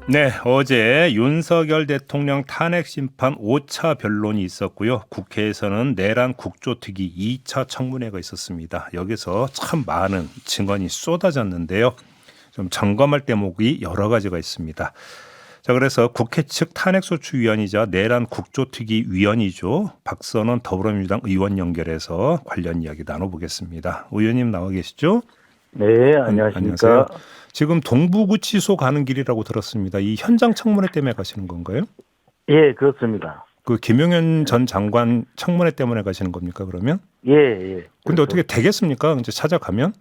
네, 어제 윤석열 대통령 탄핵 심판 5차 변론이 있었고요. 국회에서는 내란 국조특위 2차 청문회가 있었습니다. 여기서 참 많은 증언이 쏟아졌는데요. 좀 점검할 대목이 여러 가지가 있습니다. 자, 그래서 국회 측 탄핵소추위원이자 내란 국조특위 위원이죠. 박선원 더불어민주당 의원 연결해서 관련 이야기 나눠보겠습니다. 의원님 나와 계시죠? 네, 안녕하세요. 안녕하십니까. 지금 동부구치소 가는 길이라고 들었습니다. 이 현장 청문회 때문에 가시는 건가요? 예, 그렇습니다. 그 김용현 전 장관 청문회 때문에 가시는 겁니까, 그러면? 예, 예. 근데 그래서 어떻게 되겠습니까? 이제 찾아가면?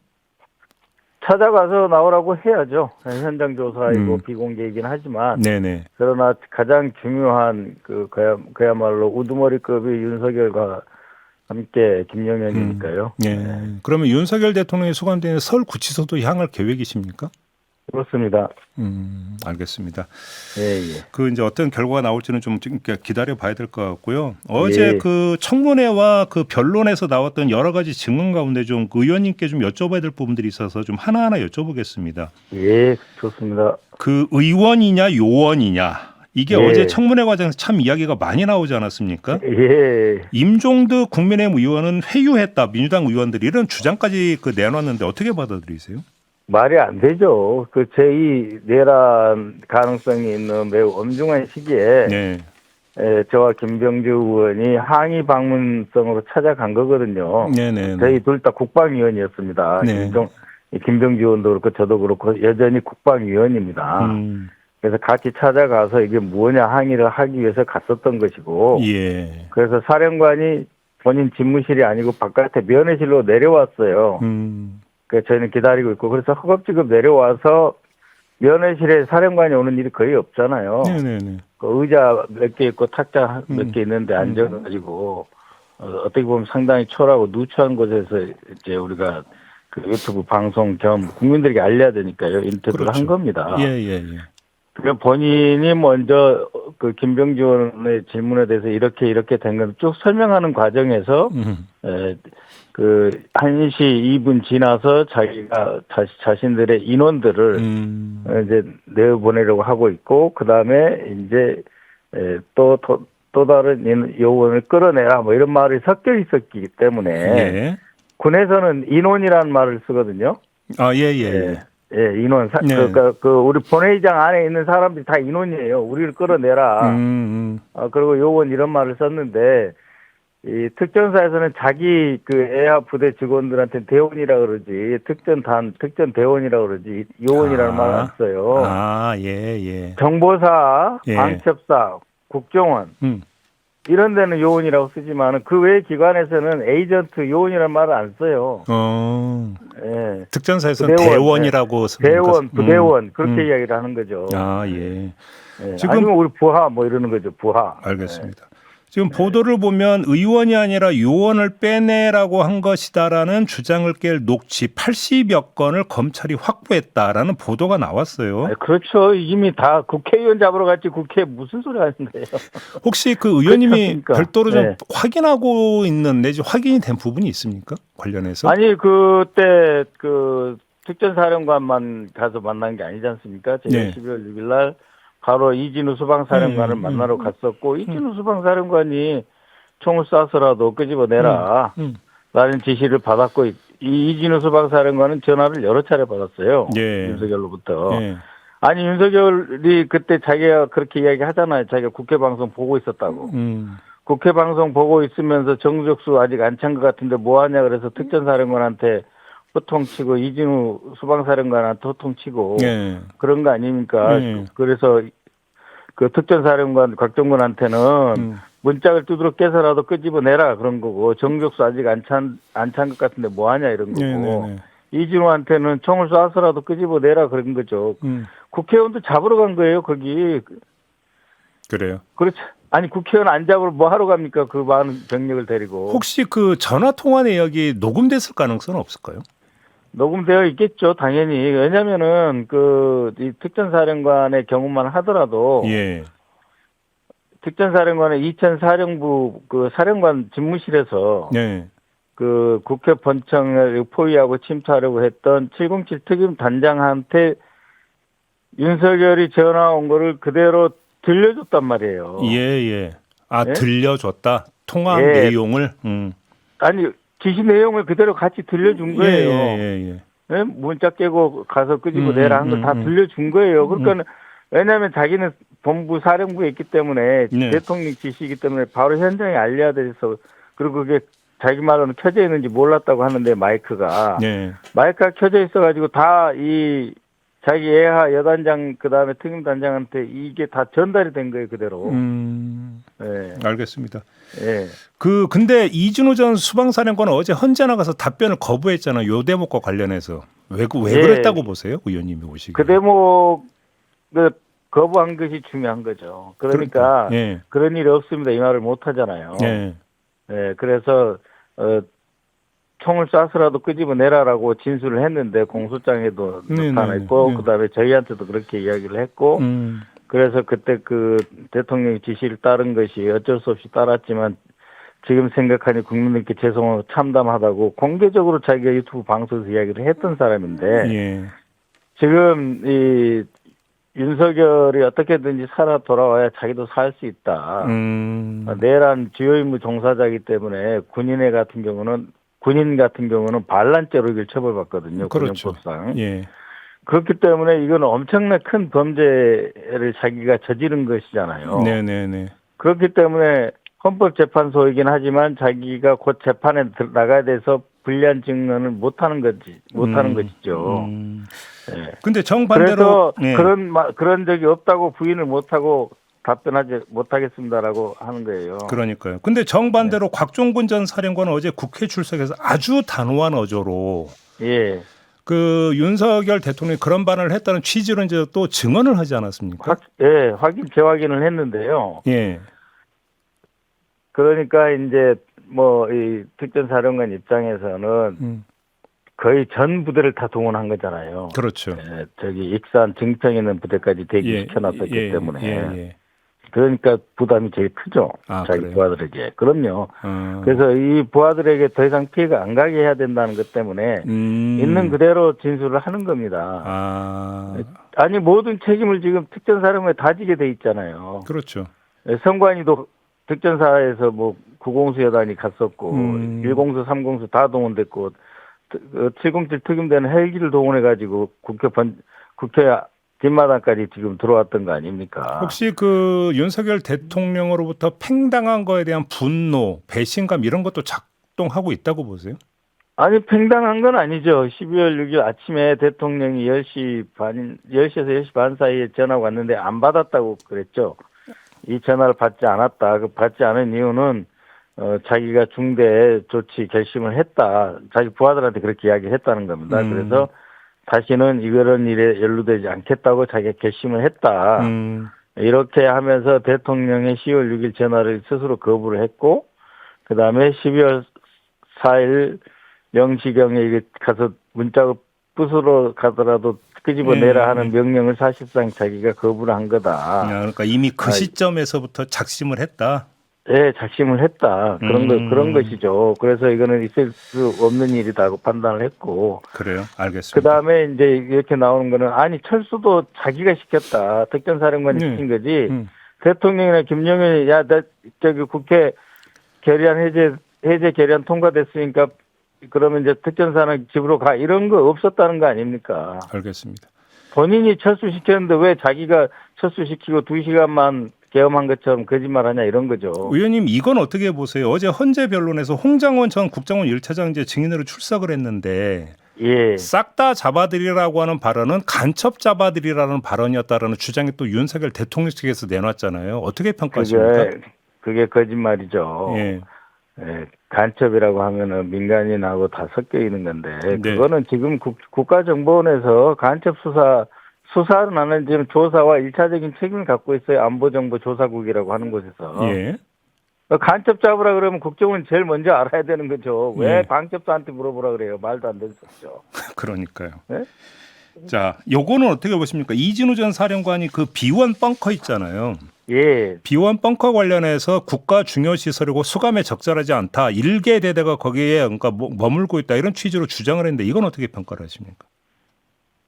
찾아가서 나오라고 해야죠. 현장 조사이고 음. 비공개이긴 하지만, 네네. 그러나 가장 중요한 그야말로 우두머리급이 윤석열과 함께 김영현이니까요. 네. 그러면 윤석열 대통령이 수감된 서울구치소도 향할 계획이십니까? 그렇습니다. 알겠습니다. 예, 예. 그 이제 어떤 결과가 나올지는 좀 기다려 봐야 될 것 같고요. 어제 예. 그 청문회와 그 변론에서 나왔던 여러 가지 증언 가운데 좀 의원님께 좀 여쭤봐야 될 부분들이 있어서 좀 하나하나 여쭤보겠습니다. 예, 좋습니다. 그 의원이냐 요원이냐 이게 예. 어제 청문회 과정에서 참 이야기가 많이 나오지 않았습니까? 예. 임종득 국민의힘 의원은 회유했다. 민주당 의원들이 이런 주장까지 그 내놨는데 어떻게 받아들이세요? 말이 안 되죠. 그 제2 내란 가능성이 있는 매우 엄중한 시기에 네. 저와 김병주 의원이 항의 방문성으로 찾아간 거거든요. 네네. 저희 둘 다 국방위원이었습니다. 네. 김병주 의원도 그렇고 저도 그렇고 여전히 국방위원입니다. 그래서 같이 찾아가서 이게 뭐냐 항의를 하기 위해서 갔었던 것이고, 예. 그래서 사령관이 본인 집무실이 아니고 바깥에 면회실로 내려왔어요. 그래서 저희는 기다리고 있고, 그래서 허겁지겁 내려와서 면회실에 사령관이 오는 일이 거의 없잖아요. 네네네. 그 의자 몇 개 있고 탁자 몇 개 있는데 앉아가지고 어떻게 보면 상당히 초라하고 누추한 곳에서 이제 우리가 그 유튜브 방송 겸 국민들에게 알려야 되니까요. 인터뷰를 그렇죠. 한 겁니다. 예. 그러니까 본인이 먼저 그 김병주 의원의 질문에 대해서 이렇게 된 건 쭉 설명하는 과정에서 그 1시 2분 지나서 자기가 자신들의 인원들을 이제 내보내려고 하고 있고, 그 다음에 이제 또 다른 요원을 끌어내라 뭐 이런 말이 섞여 있었기 때문에 예. 군에서는 인원이라는 말을 쓰거든요. 아, 예. 예, 인원. 네. 그러니까 우리 본회의장 안에 있는 사람들이 다 인원이에요. 우리를 끌어내라. 그리고 요원 이런 말을 썼는데, 이 특전사에서는 자기 그 애하 부대 직원들한테 대원이라 그러지, 특전 대원이라 그러지, 요원이라는 말을 안 써요. 예. 정보사, 예. 방첩사, 국정원, 이런 데는 요원이라고 쓰지만 그 외 기관에서는 에이전트 요원이라는 말을 안 써요. 예. 특전사에서는 부대원, 대원이라고 씁니까? 대원, 부대원 그렇게 이야기를 하는 거죠. 예. 예. 지금 아니면 우리 부하 뭐 이러는 거죠. 부하. 알겠습니다. 지금 보도를 보면 의원이 아니라 요원을 빼내라고 한 것이다라는 주장을 깰 녹취 80여 건을 검찰이 확보했다라는 보도가 나왔어요. 그렇죠. 이미 다 국회의원 잡으러 갔지 국회에 무슨 소리 하는 거예요. 혹시 그 의원님이 별도로 좀 네. 확인하고 있는 내지 확인이 된 부분이 있습니까? 관련해서? 아니 그때 그 특전사령관만 가서 만난 게 아니지 않습니까? 제가 네. 12월 6일 날 바로 이진우 수방사령관을 만나러 갔었고 이진우 수방사령관이 총을 쏴서라도 끄집어내라 라는 지시를 받았고 이진우 수방사령관은 전화를 여러 차례 받았어요. 예. 윤석열로부터. 예. 아니 윤석열이 그때 자기가 그렇게 이야기하잖아요. 자기가 국회 방송 보고 있었다고. 국회 방송 보고 있으면서 정적수 아직 안 찬 것 같은데 뭐하냐 그래서 특전사령관한테 호통치고 이진우 수방사령관한테 호통치고 예. 그런 거 아닙니까? 그래서 그 특전사령관 곽정근한테는 문짝을 두드러 깨서라도 끄집어내라 그런 거고 정적수 아직 안 찬 것 같은데 뭐하냐 이런 거고 이진우한테는 총을 쏴서라도 끄집어내라 그런 거죠. 국회의원도 잡으러 간 거예요 거기. 그래요. 그렇죠. 아니 국회의원 안 잡으러 뭐 하러 갑니까? 그 많은 병력을 데리고. 혹시 그 전화 통화 내역이 녹음됐을 가능성은 없을까요? 녹음되어 있겠죠, 당연히. 왜냐면은, 이 특전사령관의 경우만 하더라도, 예. 특전사령관의 이천사령부 그 사령관 집무실에서, 네. 그 국회 본청을 포위하고 침투하려고 했던 707 특임 단장한테 윤석열이 전화 온 거를 그대로 들려줬단 말이에요. 예, 예. 아, 예? 들려줬다. 통화 예. 내용을. 아니 지시 내용을 그대로 같이 들려준 예, 거예요. 예, 예. 예? 문자 깨고 가서 끄집어내라 한 거 다 들려준 거예요. 그러니까 왜냐하면 자기는 본부 사령부에 있기 때문에 네. 대통령 지시이기 때문에 바로 현장에 알려야 돼서 그리고 그게 자기 말로는 켜져 있는지 몰랐다고 하는데 마이크가 예. 마이크가 켜져 있어가지고 다 이 자기 예하 여단장 그다음에 특임단장한테 이게 다 전달이 된 거예요 그대로. 예. 알겠습니다. 예. 근데 이준호 전 수방사령관은 어제 헌재 나가서 답변을 거부했잖아요. 요 대목과 관련해서. 왜 예. 그랬다고 보세요? 의원님이 오시기. 그 대목을 거부한 것이 중요한 거죠. 그러니까 예. 그런 일이 없습니다. 이 말을 못 하잖아요. 예. 예, 그래서 총을 쏴서라도 끄집어내라라고 진술을 했는데 공소장에도 네, 나타났고 네. 그다음에 저희한테도 그렇게 이야기를 했고 그래서 그때 그 대통령의 지시를 따른 것이 어쩔 수 없이 따랐지만 지금 생각하니 국민들께 죄송하고 참담하다고 공개적으로 자기가 유튜브 방송에서 이야기를 했던 사람인데 예. 지금 이 윤석열이 어떻게든지 살아 돌아와야 자기도 살 수 있다. 내란 주요 임무 종사자이기 때문에 군인 같은 경우는 반란죄로 이걸 처벌받거든요. 그렇죠. 군형법상. 예. 그렇기 때문에 이건 엄청난 큰 범죄를 자기가 저지른 것이잖아요. 네네네. 그렇기 때문에 헌법재판소이긴 하지만 자기가 곧 재판에 나가야 돼서 불리한 증언을 못하는 것이죠. 예. 근데 정반대로 그래서 그런 적이 없다고 부인을 못하고 답변하지 못하겠습니다라고 하는 거예요. 그러니까요. 근데 정반대로 곽종근 전 사령관은 어제 국회 출석해서 아주 단호한 어조로 예. 그 윤석열 대통령이 그런 발언을 했다는 취지로 이제 또 증언을 하지 않았습니까? 재확인을 했는데요. 예. 그러니까 이제 뭐 이 특전사령관 입장에서는 거의 전 부대를 다 동원한 거잖아요. 그렇죠. 예, 저기 익산 증평에 있는 부대까지 대기시켜놨었기 때문에. 그러니까 부담이 제일 크죠. 자기 그래요? 부하들에게. 그럼요. 그래서 이 부하들에게 더 이상 피해가 안 가게 해야 된다는 것 때문에 있는 그대로 진술을 하는 겁니다. 아니 모든 책임을 지금 특전사령부에 다 지게 돼 있잖아요. 그렇죠. 성관이도 특전사에서 뭐 9공수 여단이 갔었고 1공수 3공수 다 동원됐고 707 특임대는 헬기를 동원해가지고 국회 뒷마당까지 지금 들어왔던 거 아닙니까? 혹시 그 윤석열 대통령으로부터 팽당한 거에 대한 분노, 배신감 이런 것도 작동하고 있다고 보세요? 아니 팽당한 건 아니죠. 12월 6일 아침에 대통령이 10시에서 10시 반 사이에 전화가 왔는데 안 받았다고 그랬죠. 이 전화를 받지 않았다. 그 받지 않은 이유는 자기가 중대 조치 결심을 했다. 자기 부하들한테 그렇게 이야기를 했다는 겁니다. 그래서 다시는 이런 일에 연루되지 않겠다고 자기가 결심을 했다. 이렇게 하면서 대통령의 10월 6일 전화를 스스로 거부를 했고 그다음에 12월 4일 0시경에 이게 가서 문자가 부수러 가더라도 끄집어내라 하는 명령을 사실상 자기가 거부를 한 거다. 그러니까 이미 그 시점에서부터 작심을 했다. 네, 작심을 했다. 그런 것이죠. 그래서 이거는 있을 수 없는 일이다고 판단을 했고. 그래요? 알겠습니다. 그 다음에 이제 이렇게 나오는 거는 아니 철수도 자기가 시켰다. 특전사령관이 시킨 거지. 대통령이나 김영현이 저기 국회 해제 결의안 통과됐으니까 그러면 이제 특전사는 집으로 가 이런 거 없었다는 거 아닙니까? 알겠습니다. 본인이 철수시켰는데 왜 자기가 철수시키고 2시간만 계엄한 것처럼 거짓말하냐 이런 거죠. 의원님 이건 어떻게 보세요? 어제 헌재 변론에서 홍장원 전 국정원 1차장 이제 증인으로 출석을 했는데 싹 다 잡아들이라고 하는 발언은 간첩 잡아들이라는 발언이었다라는 주장이 또 윤석열 대통령 측에서 내놨잖아요. 어떻게 평가하십니까? 그게 거짓말이죠. 간첩이라고 하면은 민간인하고 다 섞여 있는 건데 그거는 지금 국가정보원에서 간첩 수사는 하는 지금 조사와 1차적인 책임을 갖고 있어요. 안보정보조사국이라고 하는 곳에서. 간첩 잡으라 그러면 국정원이 제일 먼저 알아야 되는 거죠. 왜 간첩자한테 물어보라 그래요. 말도 안 되는 소리죠. 그러니까요. 자, 요거는 어떻게 보십니까? 이진우 전 사령관이 그 B1 벙커 있잖아요. B1 벙커 관련해서 국가 중요시설이고 수감에 적절하지 않다. 일개 대대가 거기에 그러니까 머물고 있다. 이런 취지로 주장을 했는데 이건 어떻게 평가를 하십니까?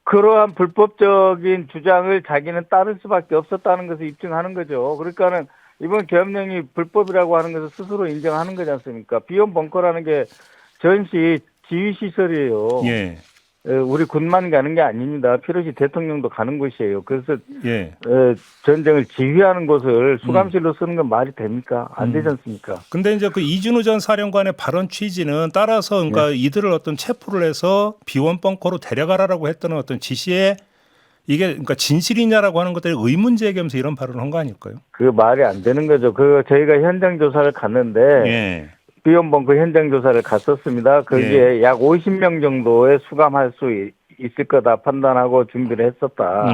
그러한 불법적인 주장을 자기는 따를 수밖에 없었다는 것을 입증하는 거죠. 그러니까는 이번 계엄령이 불법이라고 하는 것을 스스로 인정하는 거지 않습니까? 비원 벙커라는 게 전시 지휘시설이에요. 예. 우리 군만 가는 게 아닙니다. 필요시 대통령도 가는 곳이에요. 그래서 예. 전쟁을 지휘하는 곳을 수감실로 쓰는 건 말이 됩니까? 안 되지 않습니까? 근데 이제 그 이준우 전 사령관의 발언 취지는 따라서 그러니까 이들을 어떤 체포를 해서 비원 벙커로 데려가라라고 했던 어떤 지시에 이게 그러니까 진실이냐라고 하는 것들이 의문 제기하면서 이런 발언을 한 거 아닐까요? 그 말이 안 되는 거죠. 저희가 현장 조사를 갔는데 예. 비원 벙커 현장 조사를 갔었습니다. 거기에 약 50명 정도의 수감할 수 있을 거다 판단하고 준비를 했었다.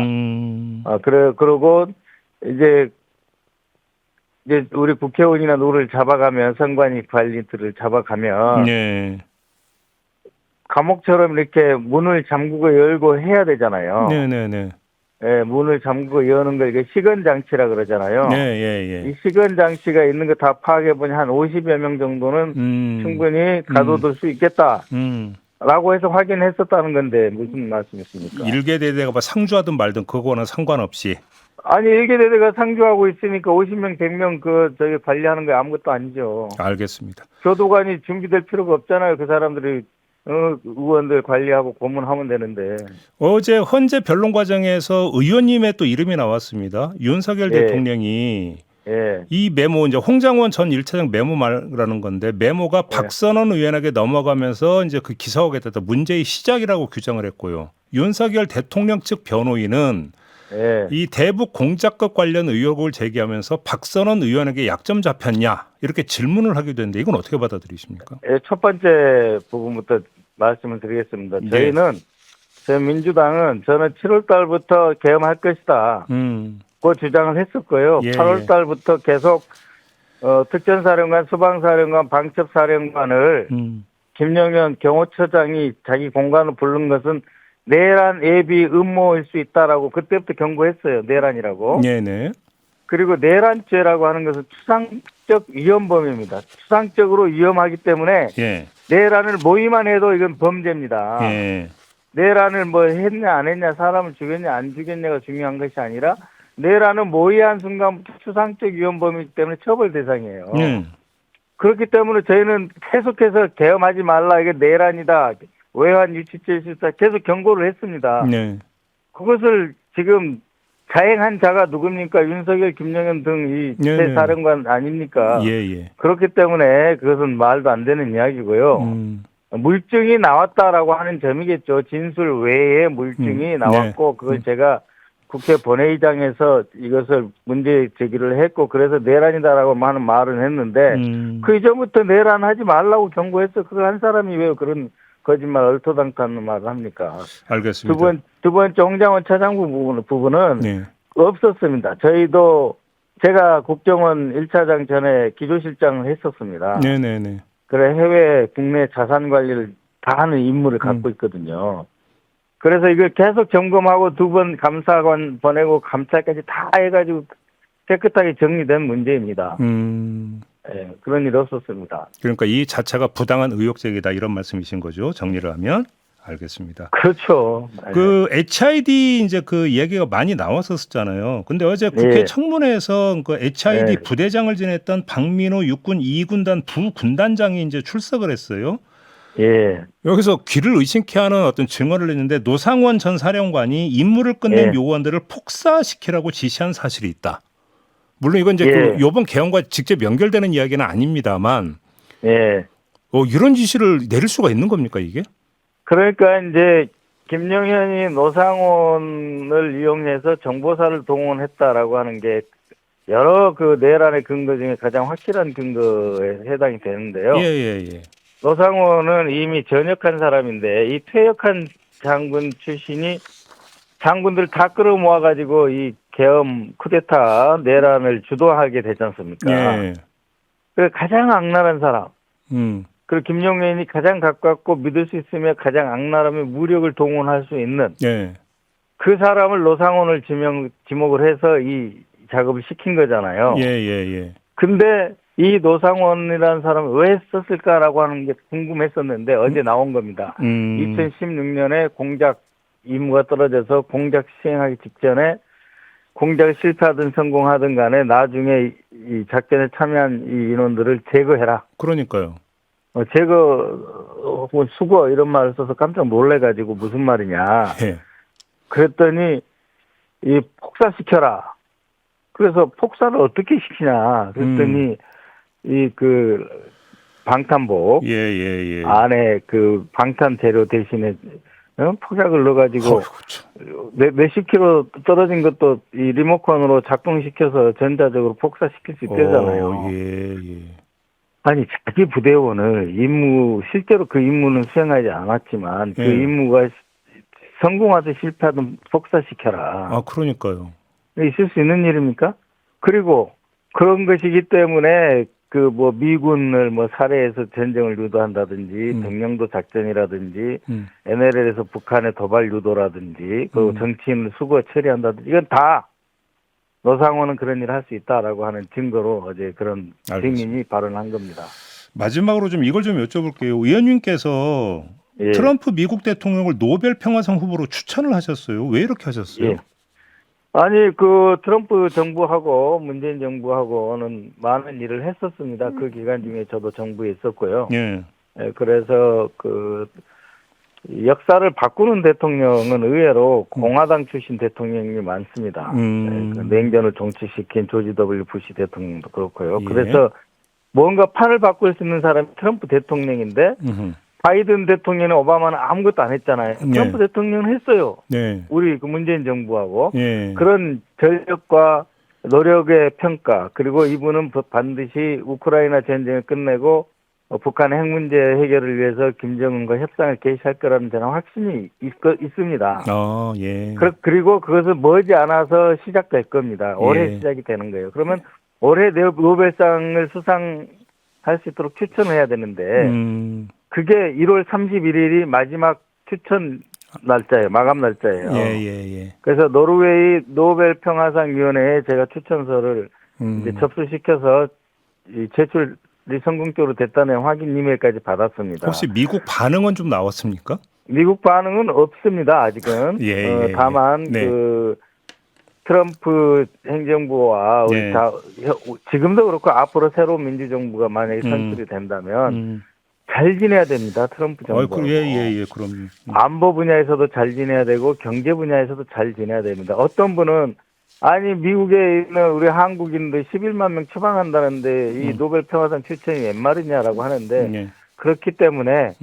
그러고 이제 우리 국회의원이나 누구를 잡아가면 선관위 관리들을 잡아가면 예. 감옥처럼 이렇게 문을 잠그고 열고 해야 되잖아요. 네네네. 예, 문을 잠그고 여는 걸 이게 시건 장치라 그러잖아요. 예. 이 시건 장치가 있는 거 다 파악해 보니 한 50여 명 정도는 충분히 가둬둘 수 있겠다. 라고 해서 확인했었다는 건데 무슨 말씀이십니까? 일개대대가 뭐 상주하든 말든 그거는 상관없이. 아니 일개대대가 상주하고 있으니까 50명, 100명 저기 관리하는 게 아무것도 아니죠. 알겠습니다. 교도관이 준비될 필요가 없잖아요. 그 사람들이 의원들 관리하고 고문하면 되는데. 어제 헌재 변론 과정에서 의원님의 또 이름이 나왔습니다. 윤석열 대통령이 이 메모 이제 홍장원 전 1차장 메모 말하는 건데 메모가 박선원 의원에게 넘어가면서 이제 그 기사화가 됐다. 문제의 시작이라고 규정을 했고요. 윤석열 대통령 측 변호인은 이 대북 공작법 관련 의혹을 제기하면서 박선원 의원에게 약점 잡혔냐 이렇게 질문을 하게 되는데 이건 어떻게 받아들이십니까? 첫 번째 부분부터 말씀을 드리겠습니다. 저희 민주당은 저는 7월 달부터 계엄할 것이다. 그 주장을 했었고요. 8월 달부터 계속 특전사령관, 수방사령관, 방첩사령관을 김영현 경호처장이 자기 공간을 부른 것은 내란 예비 음모일 수 있다라고 그때부터 경고했어요. 내란이라고. 네네. 그리고 내란죄라고 하는 것은 추상적 위험범입니다. 추상적으로 위험하기 때문에 내란을 모의만 해도 이건 범죄입니다. 내란을 뭐 했냐 안 했냐 사람을 죽였냐 안 죽였냐가 중요한 것이 아니라 내란은 모의한 순간부터 추상적 위험범이기 때문에 처벌 대상이에요. 그렇기 때문에 저희는 계속해서 계엄하지 말라 이게 내란이다. 외환 유치죄 실사 계속 경고를 했습니다. 그것을 지금 자행한 자가 누굽니까? 윤석열, 김영현 등 이 세 사령관 아닙니까? 그렇기 때문에 그것은 말도 안 되는 이야기고요. 물증이 나왔다라고 하는 점이겠죠. 진술 외에 물증이 나왔고 그걸 제가 국회 본회의장에서 이것을 문제 제기를 했고 그래서 내란이다라고 하는 말은 했는데 그 이전부터 내란하지 말라고 경고했어. 그걸 한 사람이 왜 그런 거짓말 얼토당토하는 말을 합니까? 알겠습니다. 두 번째 홍장원 차장부 부분은 없었습니다. 제가 국정원 1차장 전에 기조실장을 했었습니다. 그래 해외 국내 자산 관리를 다 하는 임무를 갖고 있거든요. 그래서 이걸 계속 점검하고 2번 감사관 보내고 감찰까지 다 해가지고 깨끗하게 정리된 문제입니다. 그런 일 없었습니다. 그러니까 이 자체가 부당한 의혹 제기다 이런 말씀이신 거죠. 정리를 하면. 알겠습니다. 그렇죠. 그 HID 이제 그 얘기가 많이 나왔었잖아요. 근데 어제 국회 청문회에서 그 HID 부대장을 지냈던 박민호 육군 2군단 부군단장이 이제 출석을 했어요. 여기서 귀를 의심케 하는 어떤 증언을 했는데 노상원 전 사령관이 임무를 끝낸 요원들을 폭사시키라고 지시한 사실이 있다. 물론 이건 이제 그 이번 개헌과 직접 연결되는 이야기는 아닙니다만, 이런 지시를 내릴 수가 있는 겁니까 이게? 그러니까 이제 김영현이 노상원을 이용해서 정보사를 동원했다라고 하는 게 여러 그 내란의 근거 중에 가장 확실한 근거에 해당이 되는데요. 노상원은 이미 전역한 사람인데 이 퇴역한 장군 출신이 장군들 다 끌어모아가지고 이 계엄 쿠데타 내란을 주도하게 되지 않습니까? 그 가장 악랄한 사람. 그리고 김영현이 가장 가깝고 믿을 수 있으며 가장 악랄하며 무력을 동원할 수 있는 그 사람을 노상원을 지목을 해서 이 작업을 시킨 거잖아요. 근데 이 노상원이라는 사람을 왜 썼을까라고 하는 게 궁금했었는데 어제 나온 겁니다. 2016년에 공작 임무가 떨어져서 공작 시행하기 직전에 공작을 실패하든 성공하든 간에 나중에 이 작전에 참여한 이 인원들을 제거해라. 그러니까요. 제거, 수거 이런 말을 써서 깜짝 놀래가지고 무슨 말이냐. 예. 그랬더니 이 폭사시켜라. 그래서 폭사를 어떻게 시키냐. 그랬더니 이 그 방탄복 예. 안에 그 방탄 재료 대신에 폭약을 넣어가지고 몇십 킬로 떨어진 것도 이 리모컨으로 작동시켜서 전자적으로 폭사시킬 수 있대잖아요. 예. 아니 자기 부대원을 실제로 그 임무는 수행하지 않았지만 그 예. 임무가 성공하든 실패하든 폭사시켜라. 아, 그러니까요. 있을 수 있는 일입니까? 그리고 그런 것이기 때문에 그 뭐 미군을 뭐 살해해서 전쟁을 유도한다든지 백령도 작전이라든지 NLL에서 북한의 도발 유도라든지 그리고 정치인을 수거 처리한다든지 이건 다 노상원은 그런 일을 할 수 있다라고 하는 증거로 어제 그런 증인이 발언한 겁니다. 마지막으로 좀 이걸 좀 여쭤볼게요. 의원님께서 예. 트럼프 미국 대통령을 노벨 평화상 후보로 추천을 하셨어요. 왜 이렇게 하셨어요? 예. 아니 그 트럼프 정부하고 문재인 정부하고는 많은 일을 했었습니다. 그 기간 중에 저도 정부에 있었고요. 예. 예, 그래서 그 역사를 바꾸는 대통령은 의외로 공화당 출신 대통령이 많습니다. 예, 그 냉전을 종치시킨 조지 W 부시 대통령도 그렇고요. 예. 그래서 뭔가 판을 바꿀 수 있는 사람이 트럼프 대통령인데 바이든 대통령이나 오바마는 아무것도 안 했잖아요. 트럼프 대통령은 했어요. 네. 우리 그 문재인 정부하고 예. 그런 전력과 노력의 평가 그리고 이분은 반드시 우크라이나 전쟁을 끝내고 북한의 핵 문제 해결을 위해서 김정은과 협상을 개시할 거라는 저는 확신이 있습니다. 아, 예. 그리고 그것을 머지않아서 시작될 겁니다. 올해 예. 시작이 되는 거예요. 그러면 올해 노벨상을 수상할 수 있도록 추천을 해야 되는데 그게 1월 31일이 마지막 추천 날짜예요. 마감 날짜예요. 예. 그래서 노르웨이 노벨 평화상 위원회에 제가 추천서를 이제 접수시켜서 이 제출이 성공적으로 됐다는 확인 이메일까지 받았습니다. 혹시 미국 반응은 좀 나왔습니까? 미국 반응은 없습니다. 아직은. 예. 다만 네. 그 트럼프 행정부와 우리 예. 지금도 그렇고 앞으로 새로운 민주정부가 만약에 선출이 된다면 잘 지내야 됩니다. 트럼프 정부. 예, 그럼. 안보 분야에서도 잘 지내야 되고 경제 분야에서도 잘 지내야 됩니다. 어떤 분은 아니 미국에 있는 우리 한국인들 11만 명 처방한다는데 이 노벨 평화상 추천이 웬 말이냐라고 하는데 예. 그렇기 때문에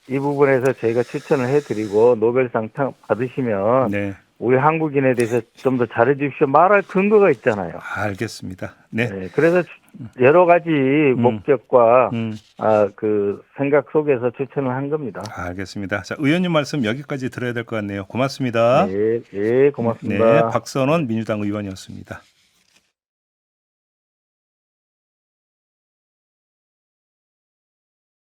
이 부분에서 저희가 추천을 해드리고 노벨상 받으시면 네. 우리 한국인에 대해서 좀 더 잘해 주십시오. 말할 근거가 있잖아요. 알겠습니다. 네. 네, 그래서 여러 가지 목적과 그 생각 속에서 추천을 한 겁니다. 알겠습니다. 자, 의원님 말씀 여기까지 들어야 될 것 같네요. 고맙습니다. 네, 고맙습니다. 네, 박선원 민주당 의원이었습니다.